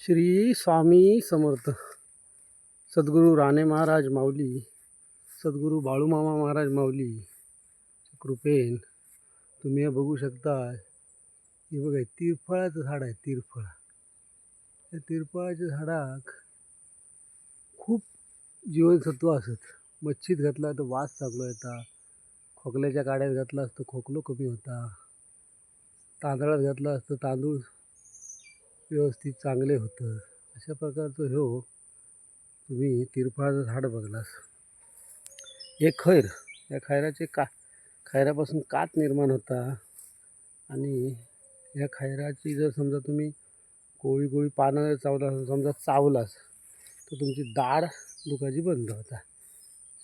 श्री स्वामी समर्थ. सद्गुरू राणे महाराज माऊली, सद्गुरू बाळूमामा महाराज माऊली कृपेन तुम्ही हे बघू शकता. हे बघा, तिरफळाचं झाड आहे. तिरफळ, त्या तिरफळाच्या झाडाक खूप जीवनसत्व असत. मच्छीत घातला तर वास चांगला येता, खोकल्याच्या काड्यात घातला असतं खोकलो कमी होता, तांदळात घातला असतं तांदूळ व्यवस्थित चांगले होतं. अशा प्रकारचं हो तुम्ही तिरफळाचं झाड बघलास. हे खैर, या खैराचे खैरापासून कात निर्माण होता. आणि या खैराची जर समजा तुम्ही कोळी पानं समजा चावलास तर तुमची दाढ दुखायची बंद होता.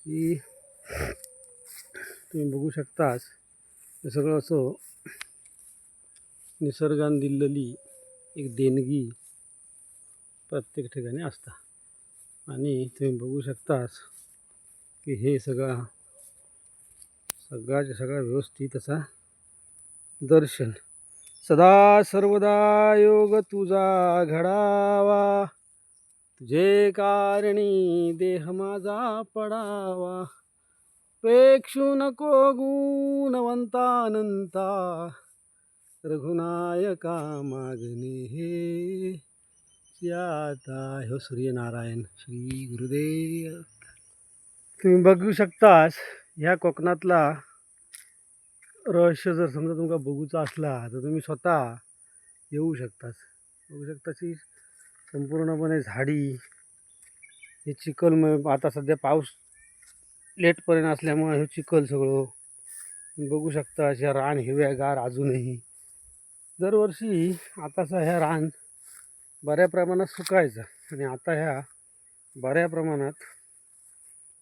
ही तुम्ही बघू शकतास. हे सगळं असं निसर्गाने दिलेली एक देणगी प्रत्येक ठिकाणी असता. आणि तुम्ही बघू शकतास की हे सगळा व्यवस्थित असा दर्शन सदा सर्वदा योग तुझा घडावा, तुझे कारणी देह माझा पडावा, पेक्षू नको गुणवंतानंता, रघुनायका मागणे हे आता. हो सूर्यनारायण श्री गुरुदेव. तुम्ही बघू शकतास ह्या कोकणातला रहस्य जर समजा तुमका बघूचा असला तर तुम्ही स्वतः येऊ शकतास. बघू शकतास ही संपूर्णपणे झाडी, हे चिखलमय. आता सध्या पाऊस लेटपर्यंत असल्यामुळे हे चिखल सगळं तुम्ही बघू शकता. ह्या रान हिरव्यागार अजूनही. दरवर्षी आताचा ह्या रान बऱ्या प्रमाणात सुकायचा आणि आता ह्या बऱ्या प्रमाणात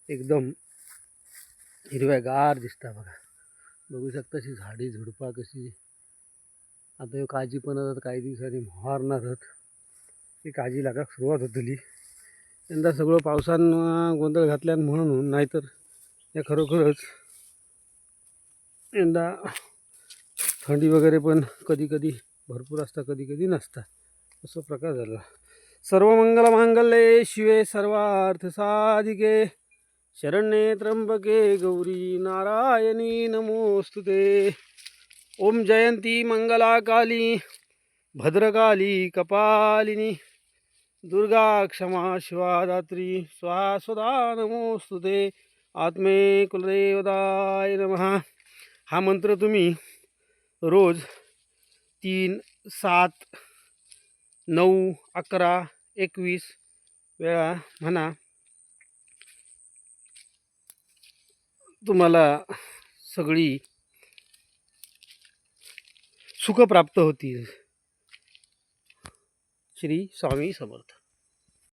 एकदम हिरव्यागार दिसता. बघू शकता अशी झाडी झुडपा कशी. आता हे काळजी पण आता काही दिवसांनी मोहारणारच. ही काळजी लागाक सुरुवात होतली. यंदा सगळं पावसानं गोंधळ घातल्यान म्हणून, नाहीतर या खरोखरच यंदा थंडी वगैरे पण कधी कधी भरपूर असता, कधी कधी नसता. असा प्रकार झाला. सर्वमंगल मांगल्ये शिवे सर्वार्थ साधिके, शरण्ये त्र्यंबके गौरी नारायणी नमोस्तुते. ओम जयंती मंगला काली भद्रकाली कपालिनी, दुर्गा क्षमा शिवा दात्री स्वाहा स्वदा नमोस्तुते. आत्मे कुलदेवताय नमः. हा मंत्र तुम्ही रोज 3, 7, 9, 11, 21 वेळा म्हणा. तुम्हाला सगळी सुख प्राप्त होतील. श्री स्वामी समर्थ.